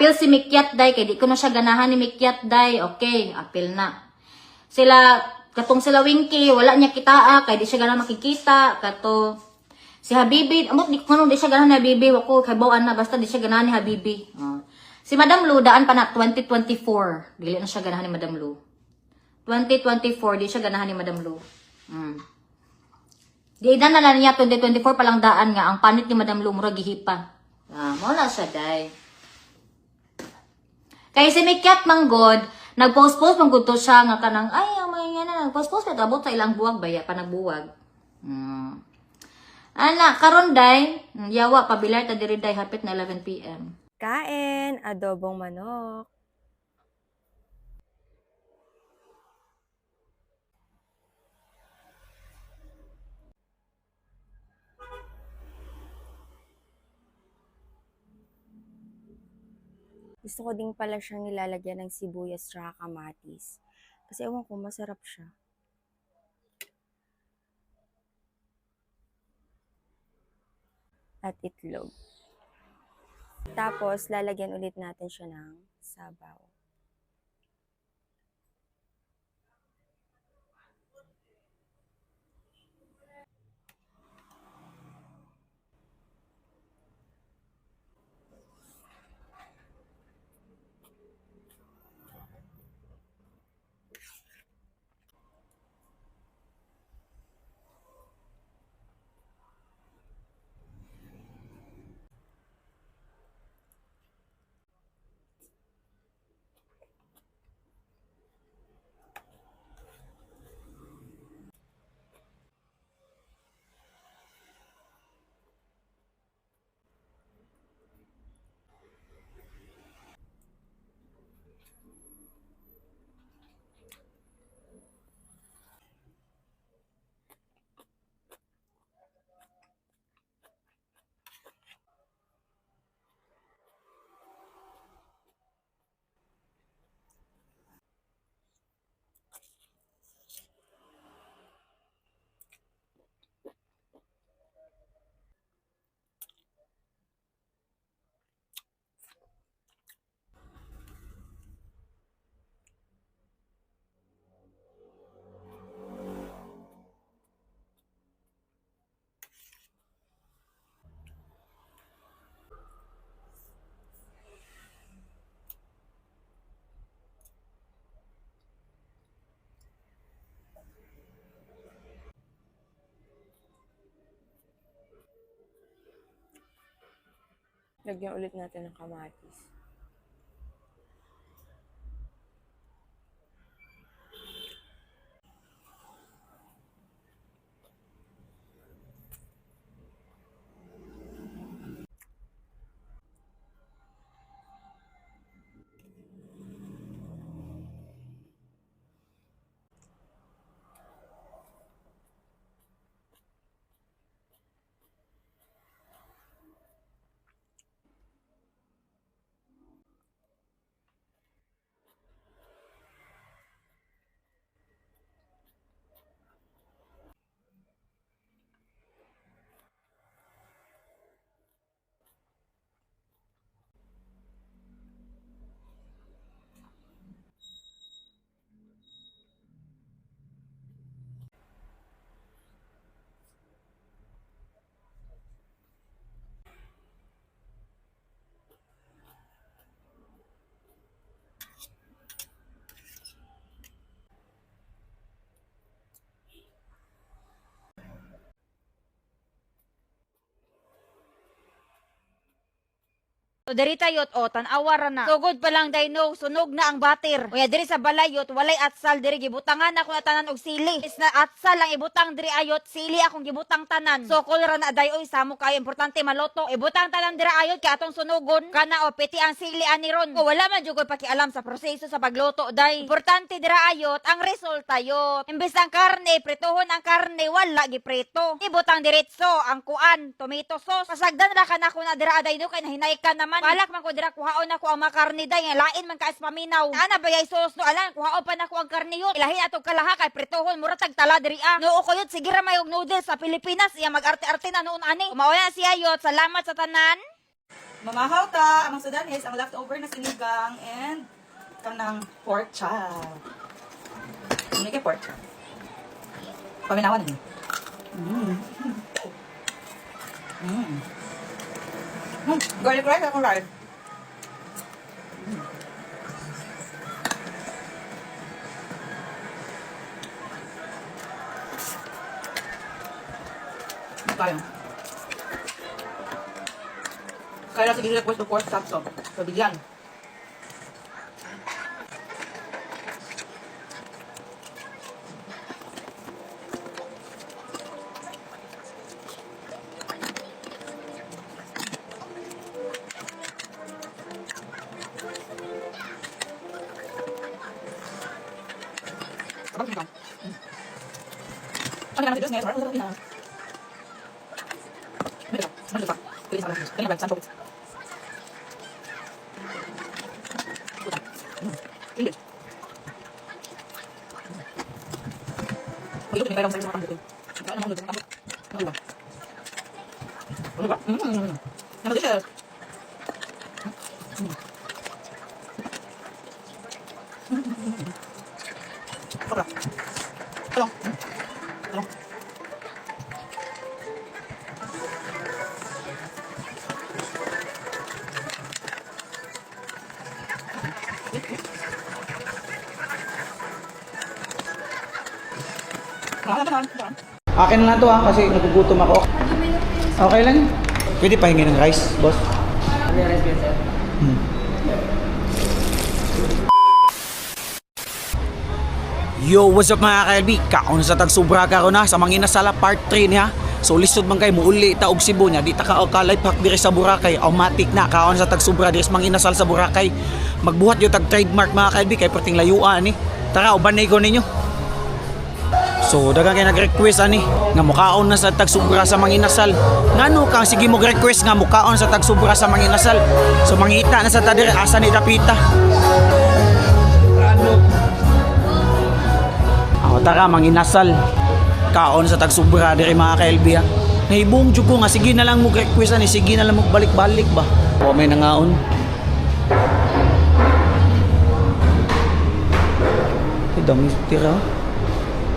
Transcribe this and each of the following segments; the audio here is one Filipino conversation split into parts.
apil si Mikyat day, kay di ko na siya ganahan ni Mikyat day. Okay, apil na. Sila, katong sila Winky, wala niya kitaa, kay di siya ganahan makikita. Kato, si Habibi, amot di ko di siya ganahan ni Habibi. Wako, kay bawaan na, basta di siya ganahan ni Habibi. Si Madam Lu, daan pa na 2024. Dili na siya ganahan ni Madam Lu. 2024, di siya ganahan ni Madam Lu. Di na niya 2024 palang daan nga ang panit ni Madam Lu mura gihipa. Mo na siya day. Kay si Mikyat manggod, nag-post-post manggod to siya nga kanang ay ang mga nga na nag-post-post pa abot sa ilang buwag baya pa nagbuwag. Ana karon day, yawa pabilar ta diri day hapit na 11 PM. Kain, adobong manok. Gusto ko din pala siyang nilalagyan ng sibuyas at kamatis. Kasi ewan ko, masarap siya. At itlog. Tapos, lalagyan ulit natin siya ng sabaw. Lagyan ulit natin ng kamatis. So diri tayot tan-awa ra na. Sugod pa lang dayno, sunog na ang batir. Unya diri sa balayot walay atsal diri gibutangan ako na tanan og sili. Is na atsal lang ibutang diri ayot, sili akong gibutang tanan. So kul ra na dayoy samo kayo importante maloto. Ibutang tanan diri ayot kay atong sunugon kana o piti ang sili ani ron. O wala man jud ko pakialam sa proseso sa pagluto day. Importante diri ayot ang resulta yot. Imbes ang karne, pritohon ang karne wala giprito. Ibutang diretso ang kuan, tomato sauce. Pasagdan ra kanako na dira dayno kay nahinay ka naman. Balak man ko dira kuhaon ako ang mga karne day nga lain man ka paminaw. Ana bayay sauce no alan kuhaon pa nako ang karne yun. Ilahi atong kalaha kay pritohon mura tag tala diri a. Noo ko yun sige ra may og noodles sa Pilipinas iya mag-arte-arte na noon ani. Kumauna siya yot. Salamat sa tanan. Mamahaw ta, amang sudanis, ang leftover na sinigang, and kanang pork chop. Ano yung pork chop? Paminawan din. Garlic rice ako rice. Tayo. Kaya sige request to pork chop so bigyan. Sabang sinigang. Ano naman si Diyos ngayon? Ano naman Mano pa. Pili sa kalas. Kanya ba? Saan po? Puta. Pili. Mag-ilok ni kaya lang sa'yo mga kambuto. Saan naman nito? Ano ba? Ano ba? Ano din siya? Sobra. Talong. Talong. Akin na lang to ha, kasi nagugutom ako. Okay lang. Pwede pahingi ng rice, boss? Yo, what's up mga ka-LB? Kaon sa tagsubra ka na sa Manginasala part 3 niya. So lisod man kay muuli ta og Cebu niya. Di ta ka kalay pak diri sa Boracay. Automatic na kaon sa tagsubra diri sa Manginasal sa Boracay. Magbuhat yo tag trademark mga ka-LB kay perting layuan ni. Tara ubanay ko ninyo. So daghang kay nag-request ani nga mukaon na sa tagsubra sa Manginasal. Ngano kang sige mo request nga mukaon sa tagsubra sa Manginasal. So mangita na sa ta diri asa ni Dapita. Tara, Manginasal. Kaon sa tagsubra diri mga ka-LB ha. Nahibong jud ko nga sige na lang mo request ani, sige na lang mo balik-balik ba. O may nangaon. Dami tira.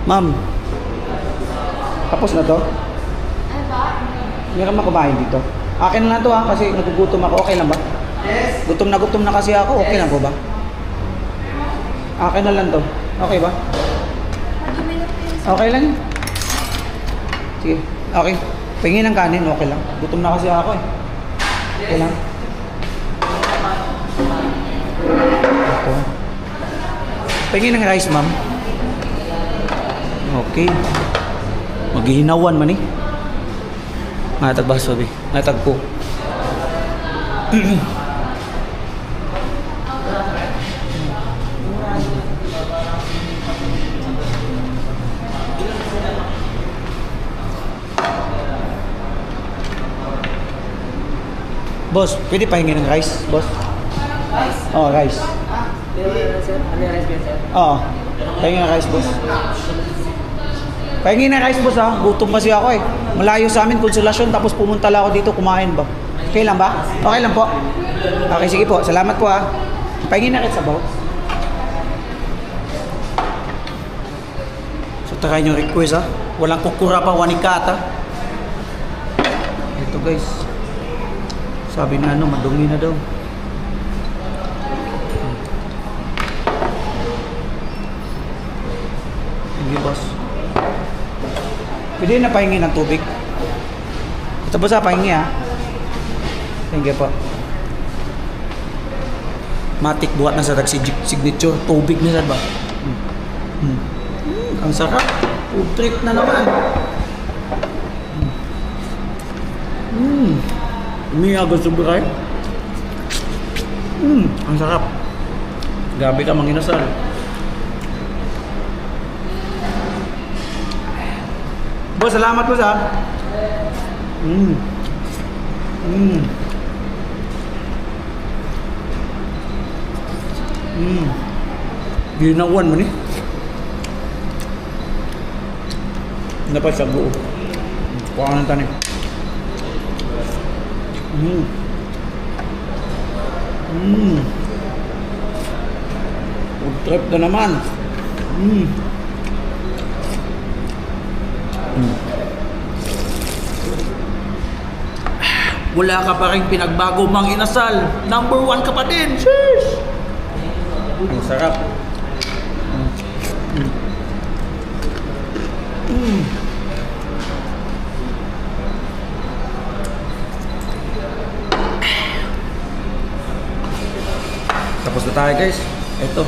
Ma'am. Tapos na to? Ano ba? Meron makumain dito. Akin na lang to ha, kasi nagugutom ako. Okay lang ba? Yes. Gutom na kasi ako. Okay lang po ba? Akin na lang to. Okay ba? Okay lang. Sige. Okay. Pingin ng kanin. Okay lang. Gutom na kasi ako eh. Okay lang. Ito. Pingin ng rice, ma'am. Okay. Maghihinawan man eh. Matag ba, sabi? Matag po. Boss, pwede pahingi ng rice, boss? Rice? Oo, rice. Ano yung rice, sir? Oo. Pahingi ng rice, boss. Pahingi ng rice, boss, ha? Gutom kasi ako, eh. Malayo sa amin, Konsolasyon, tapos pumunta lang ako dito, kumain ba? Okay lang ba? Okay lang po? Okay, sige po. Salamat po, ha? Pahingi na rin sa boss. So, try nyo request, ha? Walang kukura pa, wanikata. Ito, guys. Sabi na madumi na daw. Sige, boss. Pwede na pahingi ng tubig. Ito po sa pahingi ha. Sige po. Matik buhat na sa signature. Tubig na ba? Ang sarap. Food trip na naman. Umiyago sobra. Ang sarap. Gabi ka Manginasal. Boss, salamat po sa. Ginawan mo ni. Dapat sa buo. Kuha ng tanim. Food trip na naman. Wala ka pa rin pinagbago mang inasal. Number 1 ka pa din. Cheers! Ang sarap. Tapos na tayo guys. Ito.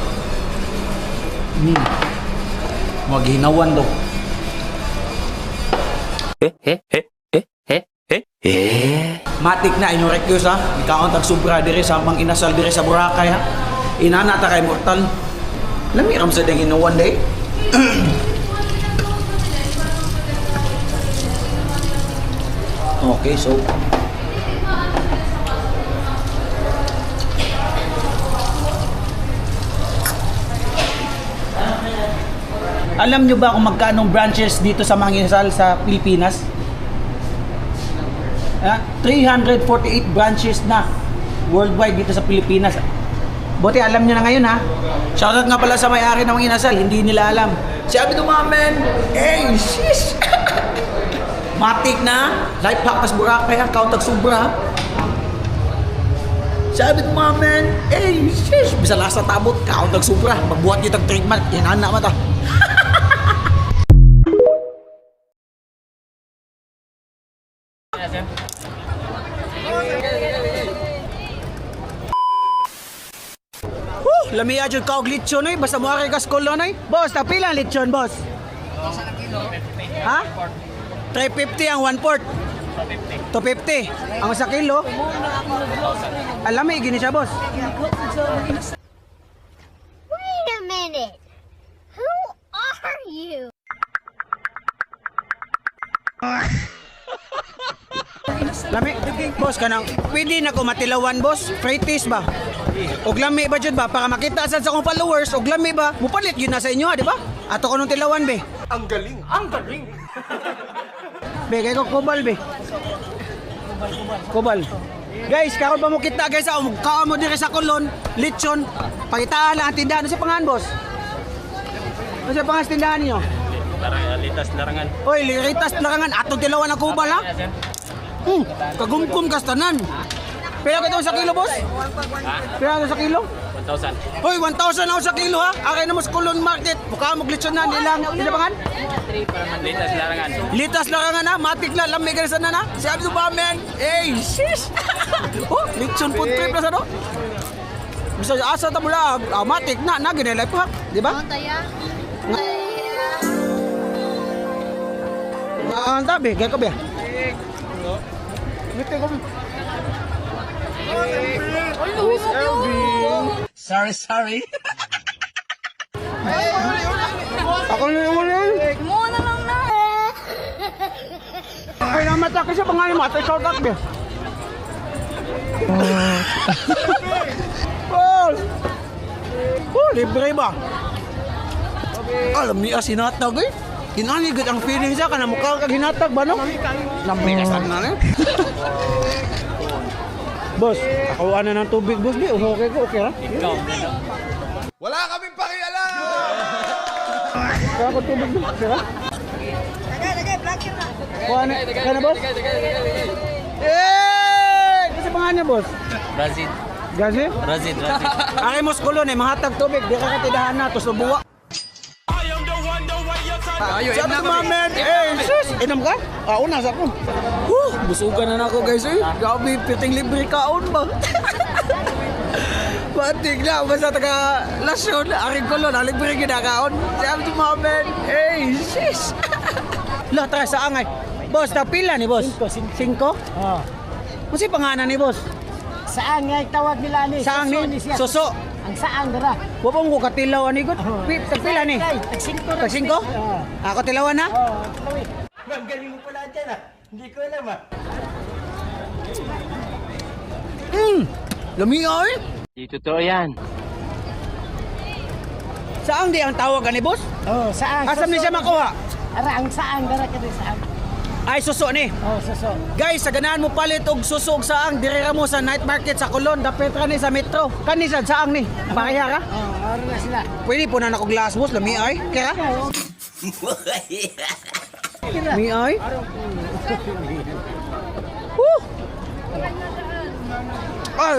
Maghinawan daw. Matik na inyong rekyos ha. Ikaon tag sobra dire sa mang inasal dire sa Boracay ha. Inana ta kay mortal. Lamiram sa ding inawan day. Okay, so alam nyo ba kung magkano branches dito sa Manginasal sa Pilipinas? 348 branches na worldwide dito sa Pilipinas. Buti alam nyo na ngayon ha. Shoutout nga pala sa may-ari ng Manginasal, hindi nila alam. Sabi ng mamen, hey, shish! Matik na, life hack tas Boracay ha, kauntag sobra ha. Sabi ng mamen, hey, shish! Bisa lasa tabot, kauntag sobra. Magbuhat nyo tag treatment, inana mata. Lamia jud ka og lechon ay basta mo kay kaskolon ay. Boss, tapila ang lechon, boss? 2 kilo. Ha? 350 ang 1/4. 250. Ang sa kilo. Alam mo gini siya, boss. Wait a minute. Who are you? Lami, boss kanang pwede na ko matilawan, boss. Free taste ba? Og lami ba jud ba para makita sa akong followers og lami ba? Mupalit yun na sa inyo, ha, di ba? Ato ko nung tilawan be. Ang galing, ang galing. Be, kay ko kubal be. Kubal. Guys, karon ba mo kita guys, kao mo dire sa kulon, lechon. Pakitaan lang ang tindahan. Ano sa pangalan, boss? Ano sa pangalan sa tindahan niyo? Litas larangan. Oy, Litas Larangan. Atong tilawan ang kubal, ha? Kagumkum kastanan. Pero kito sa kilo, boss? Pero sa kilo? 1,000. Hoy, 1,000 ako sa kilo ha. Akay na mo sa Kulon Market. Mukha mo glitsonan nilang. Hindi ba kan? Litas larangan. Litas Larangan ha. Matik na. Lamig ka na sana na. Sabi ko ba, men? Eh, shish. Oh, litson food trip na sa no? Bisa asa ta mula. Matik na. Ginelay po ha. Di ba? Ang tabi. Gaya ko ba? Ngiti ko. Sorry. Ako na yung ulan. Muna lang na. Ay, namata ka sa pangalan mo. Ito shout out ba? Libre ba? Alam niya sinatag eh. Kinanigod ang feeling siya ka na mukha kag hinatag ba no? Lamig ka na eh. Boss, ako ano ng tubig, boss, di? Okay ko, okay ha? Wala kaming pakialam! Kaya ako tubig, boss, okay ha? Kuha na, kaya na, boss? Eh! Kasi pangalan niya, boss? Brazil. Gazi? Brazil. Aking muskulo na, mahatag tubig, di ka katidahan na, tos nabuwa. Sabi ko mga men, sus, inam ka? Una sa ako. Busugan na ako guys eh. Gabi, piting libre kaon ba? Batik na, basta taga lasyon, aking kulon, libre ginakaon. Sabi ko mga men, sus. Lah, tara sa angay. Boss, tapila ni boss? 5. Kasi pangalan ni boss? Saan nga tawag nila ni? Saan ni? Suso. Ang saan dara? Wapong ko katilaw ani gud. Tagpila ni? Tag 5? Ako tilawan na? Ang galing mo pala dyan ah. Hindi ko alam ah. Lami ay. Di totoo yan. Saan di ang tawag ani boss? Oh, saan? Asam ni siya makuha? Ara, ang saan dara ka saan? Ay, suso ni. Oh, suso. Guys, sa ganahan mo palit og susog saang dirira mo sa night market sa Colon, dapit ra ni sa metro. Kani sa saang ni? Pareha ka? Oh, araw na sila. Pwede po na nako glass boss, lami ay. Kaya? Mi ay? Woo! Ay,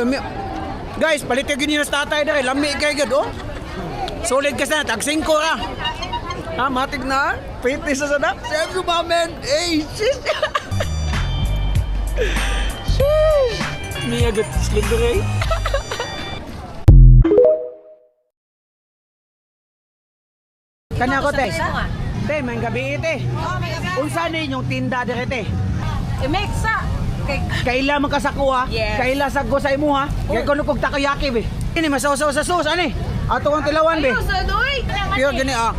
guys, palit yung gininos tatay dahil lami kayo gud, oh. Solid ka sana, tag 5 ra. Ha, matig na. Pretty sa sana. Siyempre ba, men? Eh, sis. Sis. Miya gat slender eh. Kanya ko, te. Te, may gabi ite. Unsa ni inyong tinda direte? Imeksa. Kaila man ka sa kuha, kaila sa go sa imo ha. Kay kuno kog takoyaki be. Ini masaw-saw sa sus ani. Ato ang tilawan be. Pure gani ah.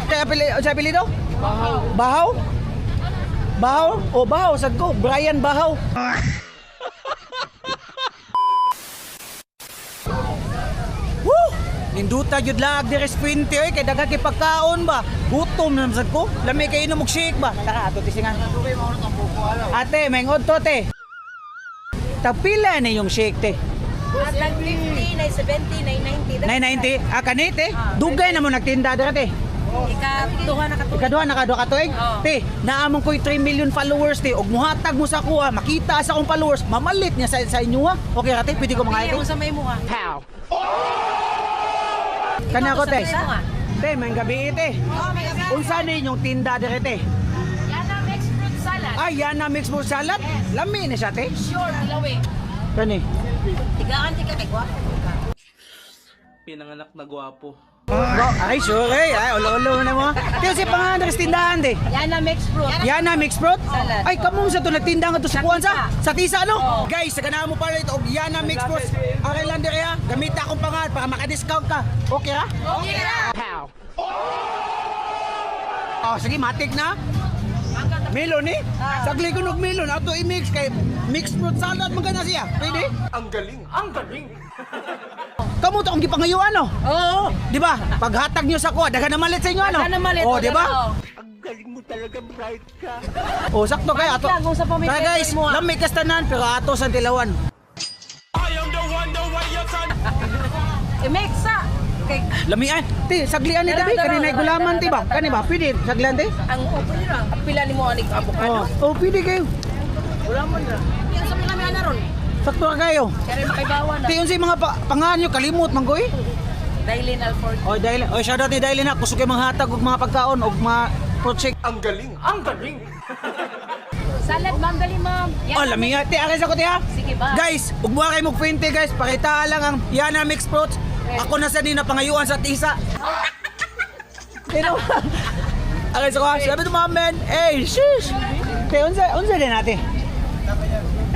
Kaya pili sa pili daw? Bahaw. Bahaw? Bahaw? O bahaw sad ko, Brian Bahaw. Woo! Ninduta jud lag deres 20 oy kay daghan kay pagkaon ba. Gutom na sad ko. Lami kay inom og shake ba. Tara ato tisingan. Ate, mengod to te. Tapila na yung shake te. At nag 50, na 70, na 90. 990. Ah, kanite. Dugay na mo nagtinda dira te. Ikaduha na katuig. Ikaduha na kadua ka tuig. Te, naamon ko'y 3 million followers te. Og muhatag mo sa kuha, makita sa akong followers, mamalit niya sa inyo ha. Okay ra te, pwede ko mga ite. Sa may mo ha. Kana ko te. Te, may gabi ite. Unsa ni inyong tinda dira te? Yana mixed fruit salad. Ay, yan na mixed fruit salad. Lami ni siya te. Sure, ilawi. Kani. Tigaan ti ka kay gwapo ka. Pinanganak na gwapo. Ay, sure eh. Ay, ulo-ulo na mo. Tiyo si pangalan ng tindahan te. Yana mixed fruit. Yan na mixed fruit? Salad. Ay, kamong sa to nagtinda nga to sa kuwan sa? Sa tisa ano? Guys, sa ganahan mo pala ito, og Yana mixed fruit. Okay lang diri ha. Gamita akong pangalan para maka-discount ka. Okay ha? Okay na. Oh, sige, matik na. Melon eh? Sagli ko nog melon. Ato i-mix kay mixed fruit salad magana siya. Pwede? Ang galing! Ang galing! Kamu to ang gipangayuan no? Oo. Di ba? Paghatag niyo sa kuha, daghan na malit sa inyo ano? Daghan na malit, Oh, di ba? Ang galing mo talaga, bright ka. Oh, sakto kay ato. Kung sa pamilya Kaya guys, mo, lami kastanan pero ato sa tilawan. Imeksa. Kay Lamian. Ti, saglian ni tabi kanina gulaman ti ba? Kani ba? Pwede saglian ti? ang open ra. Pila nimo anig avocado. Oh, pwede kayo. Wala man ra. Yan sa mga ana ron. Sakto ra kayo. Kaya makaibawan na. Ti unsa mga pangalan nyo kalimot man goy? Dailin Alford. Oh, dahil shout out ni Dailin na kusog kay manghatag og mga pagkaon og mga project. Ang galing! Ang galing! Salad, ma'am. Dali, ma'am. Oh, lamiya ti akin sa ko ti ha. Sige ba? Guys, ug mo kay mo 20 guys, pakita lang ang Yana mixed fruits. Ako na sa nina pangayuan sa tisa. Pero akin sa ko, sabi to mga men, eh, shish. Kaya unsa din natin?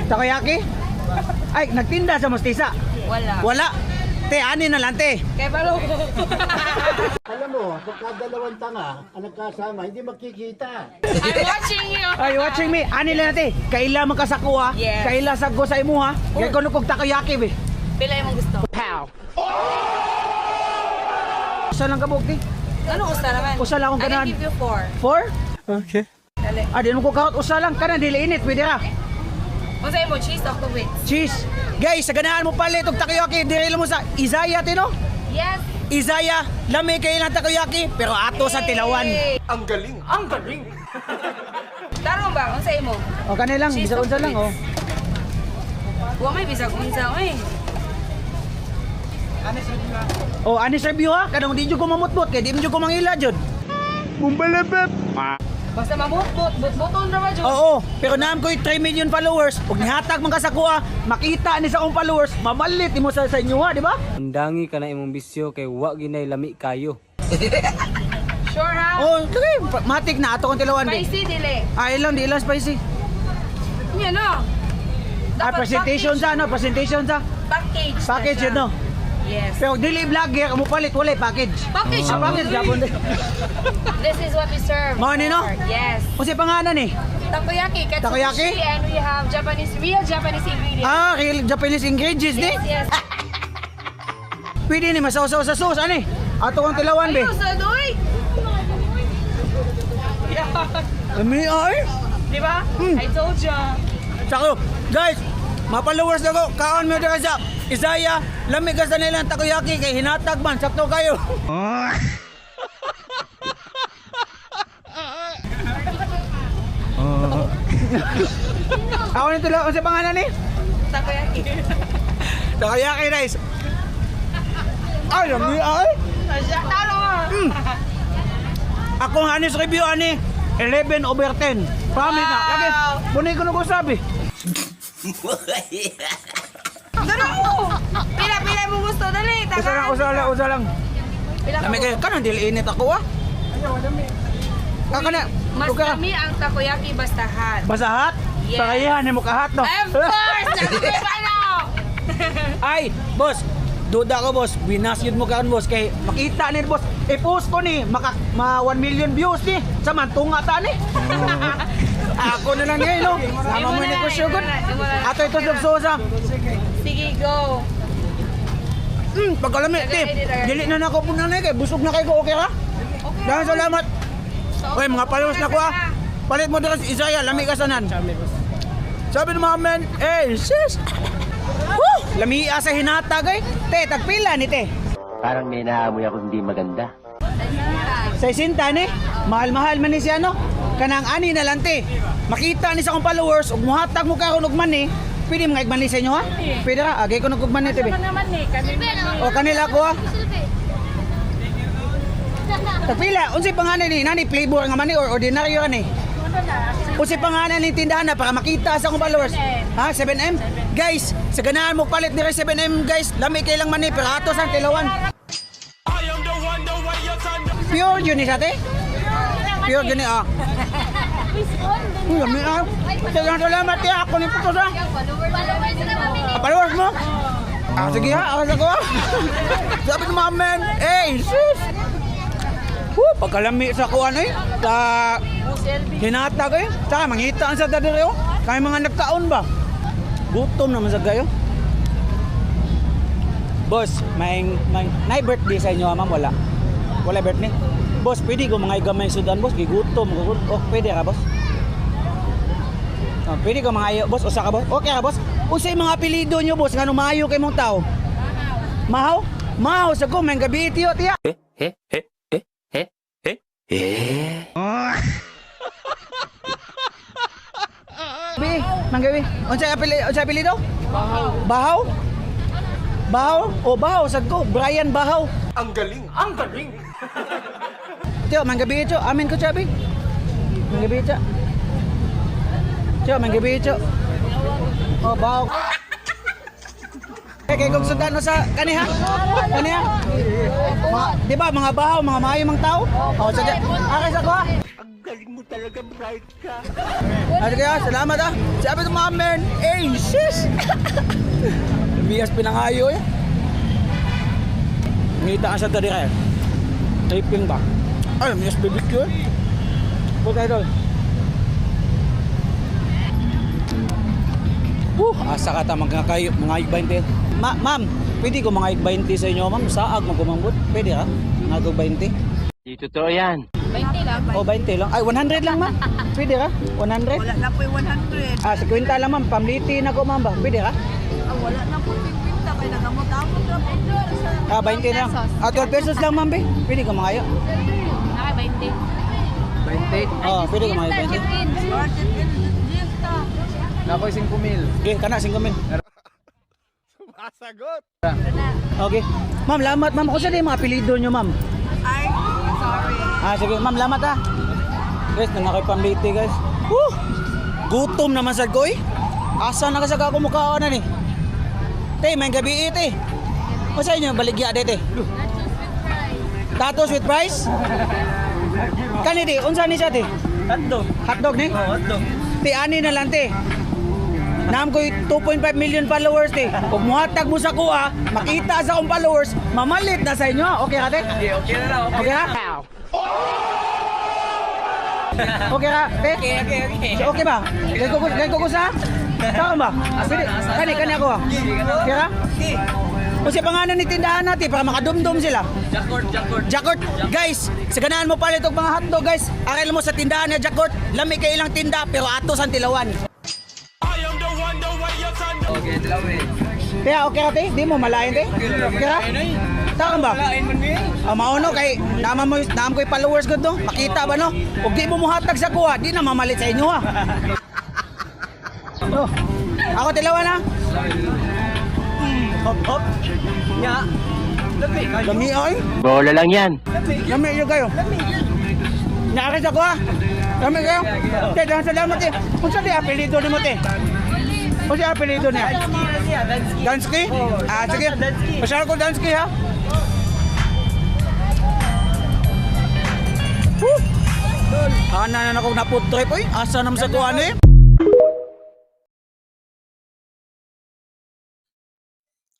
Takoyaki? Ay, nagtinda sa mostisa. Wala. Wala. Te, ani na lang te. Kay balo. Alam mo, pagka dalawang tanga ang nagkasama, hindi makikita. I'm watching you. Ay, watching me. Ani lang te. Kaila man ka sa kuha. Yes. Kaila sa go sa imo ha. Kaya kuno kog takoyaki be. Pila imong gusto? Usa lang kabog te. Ano usta naman? Usa lang akong I ganahan. can give you 4. 4? Okay. Ah, di mo ko kahot usa lang kana dili init pwede ra. Unsa imo cheese o with? Cheese. Guys, sa ganahan mo palit og takoyaki diri mo sa Izaya tino. Yes. Izaya, lami kay lang takoyaki pero ato sa tilawan. Ang galing! Ang galing! Tarong ba unsa imo? O kanay lang, Cheese bisa unsa of lang oh. Wa may bisag unsa oy. Oh, ani serve you ha, kanang di jud ko mamutbot kay di mo jud ko mangila jud. Mumbalabab. Basta mamutbot-buton ra ba jud? Oo, pero naam ko'y 3 million followers. Ug nihatag man ka sa kuha, makita ni sa akong followers, mamalit imo sa inyo ha, di ba? Undangi ka na imong bisyo kay wa ginay lami kayo. Sure ha? Oh, sige, matik na ato kong tilawan be. Spicy dili. Ay lang, di lang spicy. Nya no. Ah, presentation sa ano, presentation sa Package. package yun no. Yes. Pero dili vlogger, amo palit wala package. Package. Ah, package gabon. This is what we serve. Mao ni no? Yes. Unsa pangalan ni? Takoyaki, Takoyaki? katsushi, and we have real Japanese ingredients. Ah, real Japanese ingredients ni. Yes. Pwede ni masaw-saw sa sauce ani. Ato kong tilawan be. Ayun sa doy. Ami ay. Di ba? I told ya. Sako, guys, mga followers na ko, kaon mo dito sa Isaya, lamig ka sa nilang takoyaki kay hinatag man, sakto kayo. Ako nito lang, sa pangalan ni? Takoyaki. Takoyaki rice. Ay, lamig ay. Talo mo. Ako ang honest review, ani, 11/10. Promise na. Lagi, bunay ko na ko sabi. Dala mo. Pila mo gusto. Dali. Usa lang. Lamig kayo, kanang dili init ako ah. Kaka na, Mas tuga. kami ang takoyaki bastahan. Basahat? Yes. Pakayahan ni mo kahat, no? Of course! Sabi ko ba na? Ay, boss, duda ko, boss. Binasyod mo kaon, boss. Kay makita ni boss. I-post ko ni, ma 1 million views ni. Saman, tunga ta ni. Ako na lang ngayon, no? Sama mo ni ko sugod. Ato ito sugsosa. Sige, go. Pagkalami, tip. Dili na nako po na kay busog na kay ko, okay ra? Dahil salamat. Oy, mga followers na ko ah. Palit mo dito si Isaya, lami ka sanan. Sabi ng mga men, sis. Woo! Lami sa hinatag eh. Te, tagpila ni te. Parang may naamoy ako hindi maganda. Sa isinta ni, mahal-mahal man ni siya no. Kanang ani na lang te. Makita ni sa akong followers, ug muhatag mo karon og man ni. Pwede mga igman ni sa inyo ha? Pwede ra, agay ko nagugman ni te. naman eh. Kami O kanila ko ha. Tagpila, unsay pangalan ni nani flavor nga man ni or ordinaryo ni? Unsay pangalan ni tindahan na para makita sa akong followers? Ha, 7M? Guys, sa ganahan mo palit ni 7M guys. Lami kay lang man ni pero ato sa tilawan. Pure yun ni sa te? Pure yun ni ah. Lami ah. Salamat ya ako ni puto sa. Followers mo? Ah, sige ha, akas ako ah. Sabi ng mga men, sis. Pagkalami sa kuan eh. Sa hinatag eh. Saka mangita ang sa dadireo. Kaya mga nagkaon ba? Gutom naman sa gayo. Boss, may birthday sa inyo ma'am? Wala. Wala birthday? Boss, pwede ko mga igamay sudan boss. Gigutom. Oh, pwede ka boss? Oh, pwede ko mga ayo boss. Usa ka boss? Okay ka boss? Unsay mga apelido nyo boss? Nga mayo kay mong tao? Mahaw? Mahaw sa ko. May gabi itiyo tiya. Bi, manggawi. Unsay apelido? Bahaw. Bahaw? O Bahaw sad ko. Brian Bahaw. Ang galing! Ang galing! Tiyo, manggabi ito. Amin ko siya, bi. Manggabi ito. Tiyo, manggabi ito. O Bahaw. Kaya kung sudan no sa kaniha? Kaniha? Di ba mga bahaw, mga maayo mang tao? O, sige. Akin sa ko ha. Ang galing mo talaga, bright ka. At kaya, salamat ah. Sabi ng mga men, sis! Bias pinangayo eh. Ngita ka sa tadi kaya. Tripping ba? Ay, Mias BBQ eh. Puta idol. Asa ka ta mga 20. Ma'am, pwede ko mga 20 sa inyo ma'am. Saag mo kumambot. Pwede ha? Mga 20. Di totoo yan. 20 lang. O 20 lang. Ay 100 lang ma'am. Pwede ka? 100? Wala na po yung 100. Ah, 50 lang ma'am. Pamliti na ko ma'am ba? Pwede ka? Wala na po 50. Kaya nagamot-amot na po. Ah, 20 lang. Ah, 12 pesos lang ma'am be. Pwede ko mga Naka 20. 20. Oh, pwede ko mga 20. Nakoy 5,000. Okay, kana 5,000. Masagot! Okay. Ma'am, lamat ma'am. Kung saan yung mga apelido nyo ma'am? Ay, sorry. Ah, sige ma'am, lamat ah. Guys, na nakipamliti guys. Gutom naman sa ko eh. Asa na kasi ako mukha na ni. Te, may gabi ite. O sa inyo, baligya dete. Tatos with fries? Kani di, unsa ni siya te? Hotdog. Hotdog ni? Oo, hotdog. Te, ani na lang te. Naam ko 2.5 million followers te. Kung muhatag mo sa kuha, makita sa akong followers, mamalit na sa inyo. Okay ka te? Okay na lang. Okay ha? Okay ka te? Okay. Okay ba? Gay ko sa? Saan ba? Kani ako ah. Okay ka? Kasi pangalan ni tindahan natin para makadumdum sila. Jakort. Guys, sa ganahan mo pala itong mga hotdog guys. Aral mo sa tindahan niya Jakort. Lami kay ilang tinda pero atos ang tilawan. Okay, dalawin. Kaya okay ra te? Di mo malain te? Okay ra? Takan ba? Mauno kay naman ko'y followers gud no. Makita ba no? Ug di mo muhatag sa kuha, di na mamalit sa inyo ha. Oh. Ako tilawan ha. Hop. Nya. Lami oy. Bola lang yan. Lami yo kayo. Naari sa kuha. Lami kayo. Te, dahan salamat eh. Kung sa di apelido ni mo te. O siya apelido niya? Dansky? Ah, sige. Masyal ko Dansky ha. Woo! Ana na akong naput trip oy. Asa naman sa kuha ni?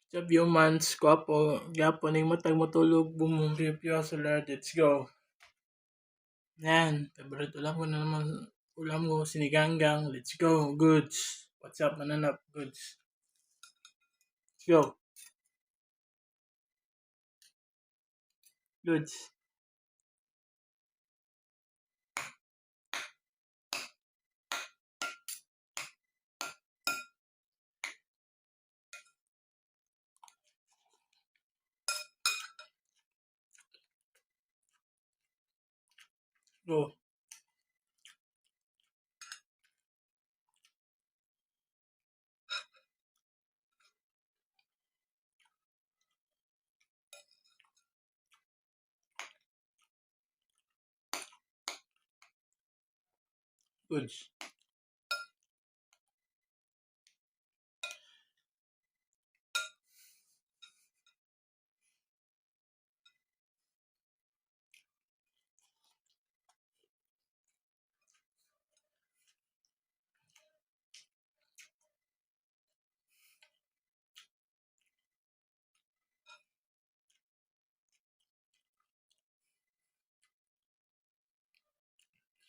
Sa few months ko po, gapon yung matag matulog, bumumipyo sa Lord, let's go. Yan, favorite ulam ko na naman, ulam ko, siniganggang, let's go, goods. What's up, mananap, goods. Let's go. Goods. Go. Goods.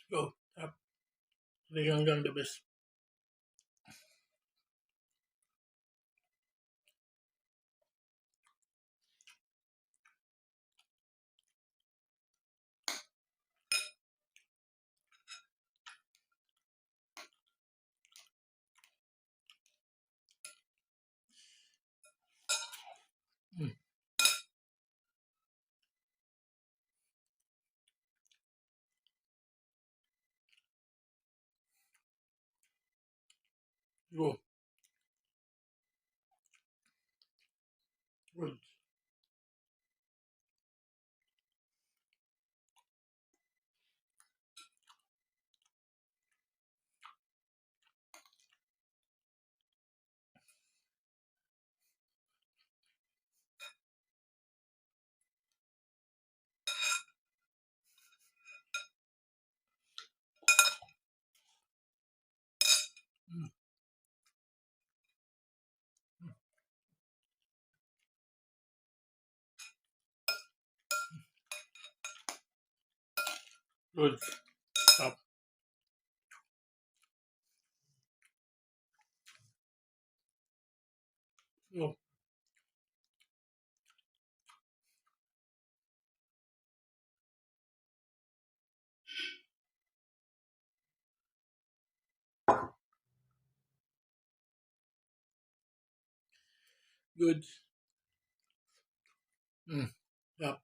Go. Up. Siniganggang the best. Mm. Go. Goods. Mm. Goods. Up. Go. Goods. Mm. Up.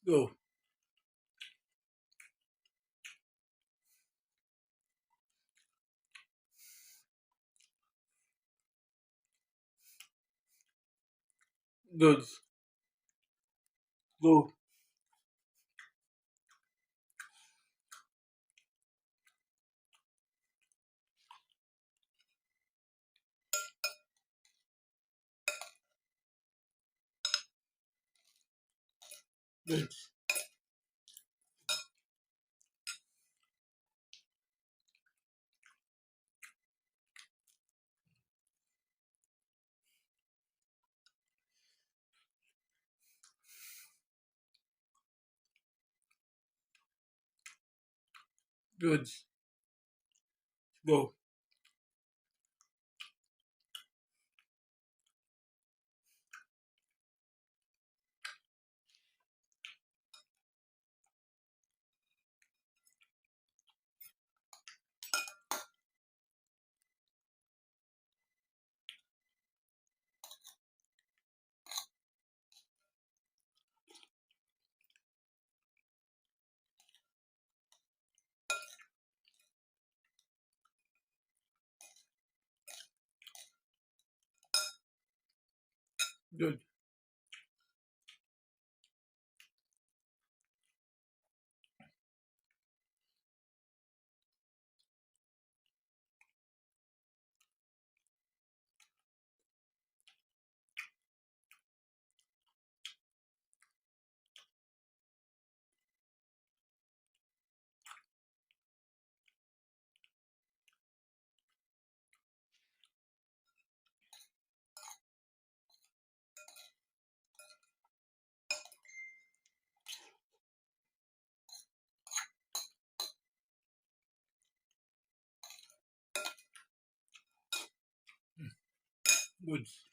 Go. Goods. Go. Goods. Goods. Go. Good. Goods.